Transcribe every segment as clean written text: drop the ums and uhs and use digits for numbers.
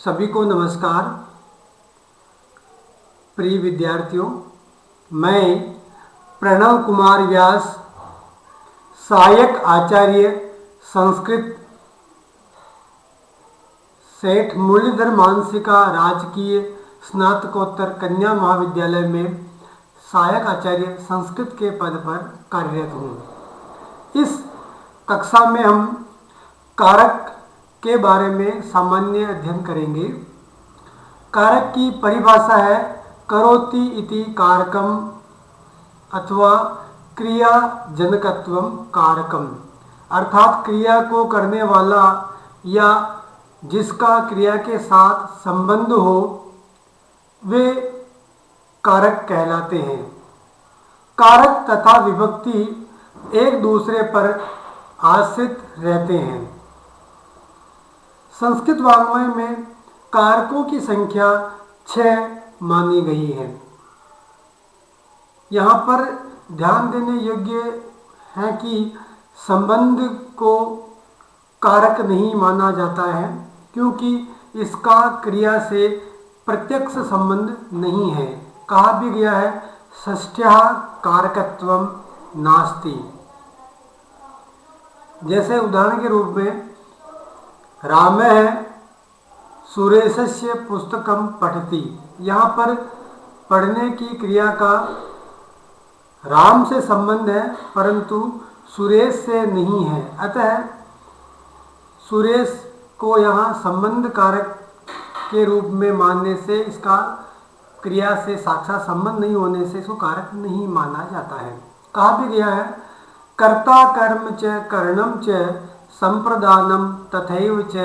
सभी को नमस्कार। प्रिय विद्यार्थियों, मैं प्रणव कुमार व्यास, सहायक आचार्य संस्कृत, सेठ मुरलीधर मानसिका राजकीय स्नातकोत्तर कन्या महाविद्यालय में सहायक आचार्य संस्कृत के पद पर कार्यरत हूँ। इस कक्षा में हम कारक के बारे में सामान्य अध्ययन करेंगे। कारक की परिभाषा है करोति इति कारकम अथवा क्रिया जनकत्वम कारकम, अर्थात क्रिया को करने वाला या जिसका क्रिया के साथ संबंध हो वे कारक कहलाते हैं। कारक तथा विभक्ति एक दूसरे पर आश्रित रहते हैं। संस्कृत वाङ्मय में कारकों की संख्या 6 मानी गई है। यहाँ पर ध्यान देने योग्य है कि संबंध को कारक नहीं माना जाता है, क्योंकि इसका क्रिया से प्रत्यक्ष संबंध नहीं है। कहा भी गया है षष्ठ्यः कारकत्वम नास्ति। जैसे उदाहरण के रूप में रामः सुरेशस्य पुस्तकम पठति, यहाँ पर पढ़ने की क्रिया का राम से संबंध है परंतु सुरेश से नहीं है। अतः सुरेश को यहाँ संबंध कारक के रूप में मानने से, इसका क्रिया से साक्षात संबंध नहीं होने से इसको कारक नहीं माना जाता है। कहा भी गया है कर्ता कर्म च करणम च संप्रदानम तथैव च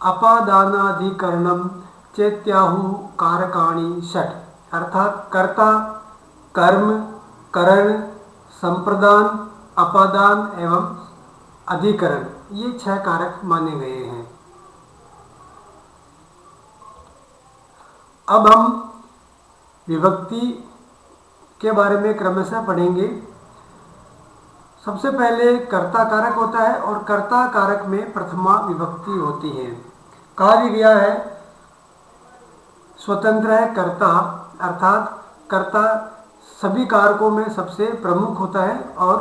अपादानाधिकरणम चेत्याहु कारकाणि षट्, अर्थात कर्ता, कर्म, करण, संप्रदान, अपादान एवं अधिकरण, ये 6 कारक माने गए हैं। अब हम विभक्ति के बारे में क्रमशः पढ़ेंगे। सबसे पहले कर्ता कारक होता है और कर्ता कारक में प्रथमा विभक्ति होती है। कहा भी गया है स्वतंत्र है कर्ता, अर्थात कर्ता सभी कारकों में सबसे प्रमुख होता है और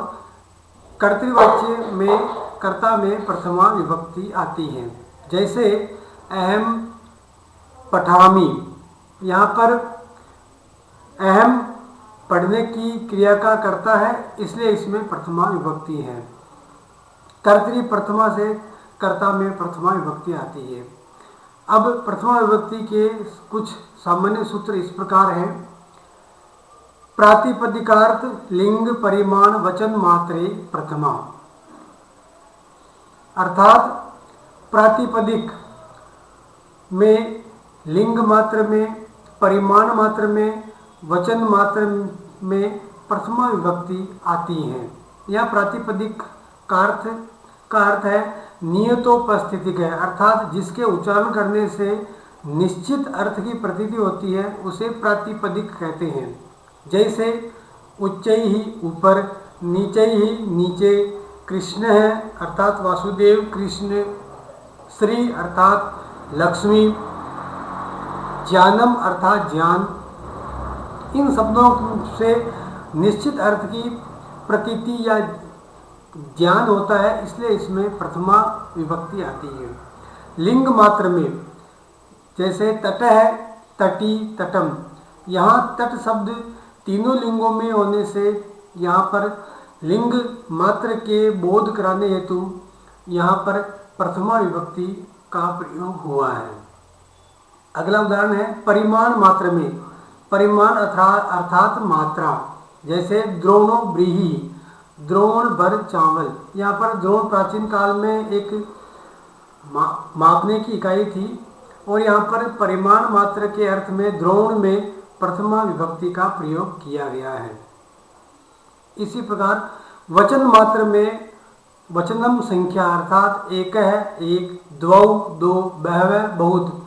कर्तृवाच्य में कर्ता में प्रथमा विभक्ति आती है। जैसे अहम पठामि, यहाँ पर अहम पढ़ने की क्रिया का कर्ता है, इसलिए इसमें प्रथमा विभक्ति है। कर्तरी प्रथमा से कर्ता में प्रथमा विभक्ति आती है। अब प्रथमा विभक्ति के कुछ सामान्य सूत्र इस प्रकार हैं। प्रातिपदिकार्थ लिंग परिमाण वचन मात्रे प्रथमा, अर्थात प्रातिपदिक में, लिंग मात्र में, परिमाण मात्र में, वचन मात्र में प्रथमा विभक्ति आती है। यह प्रातिपदिक का अर्थ है नियतोपस्थितिक है, अर्थात जिसके उच्चारण करने से निश्चित अर्थ की प्रतीति होती है उसे प्रातिपदिक कहते हैं। जैसे उच्चैहि ऊपर, नीचैहि नीचे, कृष्ण है अर्थात वासुदेव कृष्ण, श्री अर्थात लक्ष्मी, ज्ञानम अर्थात ज्ञान, इन शब्दों से निश्चित अर्थ की प्रतीति या ज्ञान होता है, इसलिए इसमें प्रथमा विभक्ति आती है। लिंग मात्र में जैसे तट है तटी, तटम, यहाँ तट शब्द तीनों लिंगों में होने से यहाँ पर लिंग मात्र के बोध कराने हेतु यहाँ पर प्रथमा विभक्ति का प्रयोग हुआ है। अगला उदाहरण है परिमाण मात्र में, परिमाण अर्थात मात्रा, जैसे द्रोणो ब्रीहि, द्रोण भर चावल, यहाँ पर द्रोण प्राचीन काल में एक मापने की इकाई थी और यहाँ पर परिमाण मात्र के अर्थ में द्रोण में प्रथमा विभक्ति का प्रयोग किया गया है। इसी प्रकार वचन मात्र में वचनम संख्या अर्थात एक है एक, द्वौ दो, बहवः बहुत,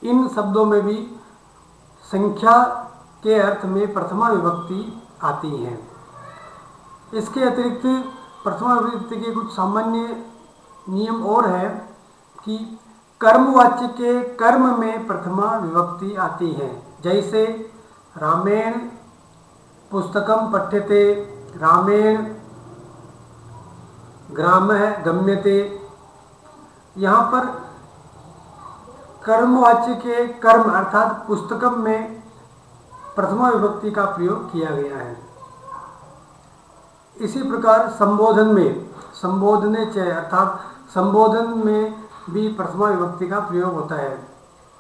इन शब्दों में भी संख्या के अर्थ में प्रथमा विभक्ति आती है। इसके अतिरिक्त प्रथमा विभक्ति के कुछ सामान्य नियम और है कि कर्मवाच्य के कर्म में प्रथमा विभक्ति आती है। जैसे रामेण पुस्तकम पठ्यते, रामेण ग्रामः गम्यते। यहाँ पर कर्मवाच्य के कर्म अर्थात पुस्तकम में प्रथमा विभक्ति का प्रयोग किया गया है। इसी प्रकार संबोधन में संबोधने च अर्थात संबोधन में भी प्रथमा विभक्ति का प्रयोग होता है।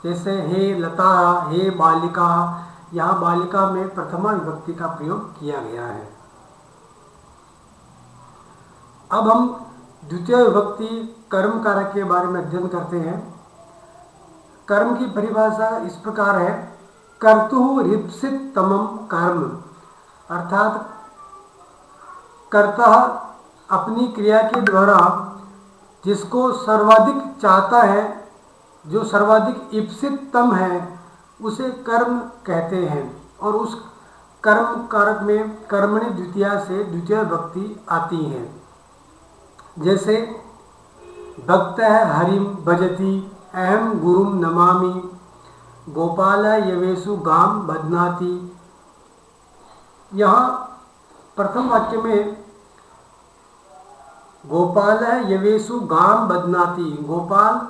जैसे हे लता, हे बालिका, यहाँ बालिका में प्रथमा विभक्ति का प्रयोग किया गया है। अब हम द्वितीय विभक्ति कर्म कारक के बारे में अध्ययन करते हैं। कर्म की परिभाषा इस प्रकार है, कर्तुः रीप्सित तमम कर्म, अर्थात कर्ता अपनी क्रिया के द्वारा जिसको सर्वाधिक चाहता है, जो सर्वाधिक इप्सिततम है, उसे कर्म कहते हैं। और उस कर्म कारक में कर्मणि द्वितीया से द्वितीय विभक्ति आती है। जैसे भक्तः हरिं भजति, अहम गुरुं नमामि, गोपालः यवेषु गां बध्नाति। यहाँ प्रथम वाक्य में गोपालः यवेषु गां बध्नाति, गोपाल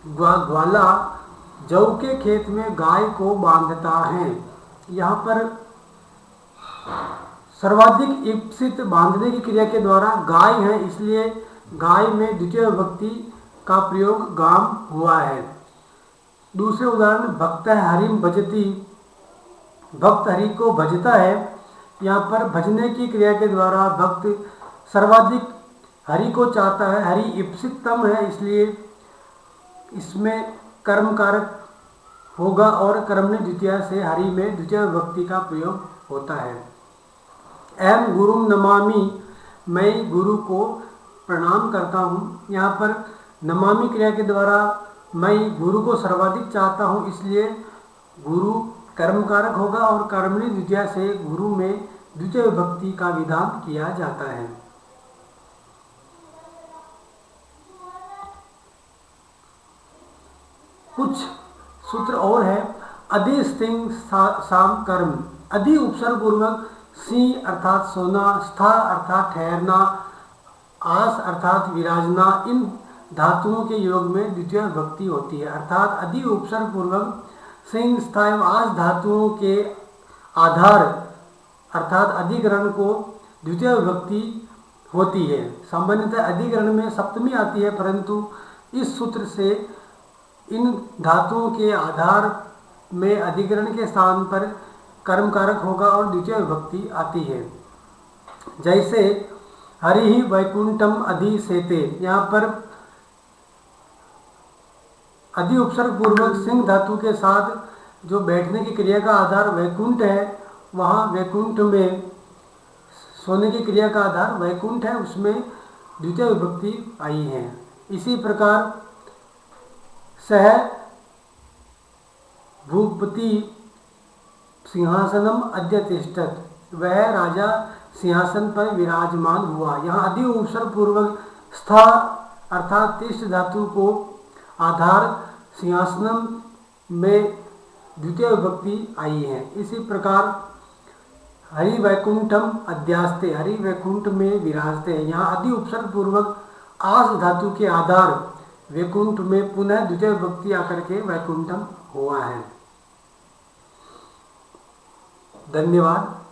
ग्वाला जौ के खेत में गाय को बांधता है। यहाँ पर सर्वाधिक इप्सित बांधने की क्रिया के द्वारा गाय है, इसलिए गाय में द्वितीय विभक्ति का प्रयोग गाम हुआ है। दूसरे उदाहरण, भक्त हरिं भजति, भक्त हरि को भजता है। यहाँ पर भजने की क्रिया के द्वारा भक्त सर्वाधिक हरि को चाहता है, हरि इप्सिततम है, इसलिए इसमें कर्म कारक होगा और कर्मणि द्वितीया से हरि में द्वितीय विभक्ति का प्रयोग होता है। अहम गुरुं नमामि, मैं गुरु को प्रणाम करता हूँ। यहाँ पर नमामि क्रिया के द्वारा मैं गुरु को सर्वाधिक चाहता हूँ, इसलिए गुरु कर्म कारक होगा और कर्मणि द्वितीया से गुरु में द्वितीय विभक्ति का विधान किया जाता है। कुछ सूत्र और है। अधि स्थिंग साम कर्म, अधि उपसर्ग पूर्वक सी अर्थात सोना, स्था अर्थात ठहरना, आस अर्थात विराजना, इन धातुओं के योग में द्वितीय विभक्ति होती है। अर्थात अधि उपसर्ग पूर्वक सिंह, स्था एवं आस धातुओं के आधार अर्थात अधिकरण को द्वितीय विभक्ति होती है। सामान्यतः अधिकरण में सप्तमी आती है, परंतु इस सूत्र से इन धातुओं के आधार में अधिकरण के स्थान पर कर्म कारक होगा और द्वितीय विभक्ति आती है। जैसे हरि वैकुंठम अधिसेते, यहाँ पर अधि उपसर्ग पूर्वक सिंह धातु के साथ जो बैठने की क्रिया का आधार वैकुंठ है, वहाँ वैकुंठ में सोने की क्रिया का आधार वैकुंठ है, उसमें द्वितीय विभक्ति आई है। इसी प्रकार सह भूपति सिंहासनम अध्यतिष्ठत्, वह राजा सिंहासन पर विराजमान हुआ। यहाँ अधि उपसर्ग पूर्वक स्था अर्थात तिष्ठ धातु को आधार सिंहासनम में द्वितीय विभक्ति आई है। इसी प्रकार हरि वैकुंठम अध्यास्ते, हरि वैकुंठ में विराजते हैं। यहाँ अधि उपसर्ग पूर्वक आस धातु के आधार वैकुंठ में पुनः द्वितीय विभक्ति आकर के वैकुंठम हुआ है। धन्यवाद।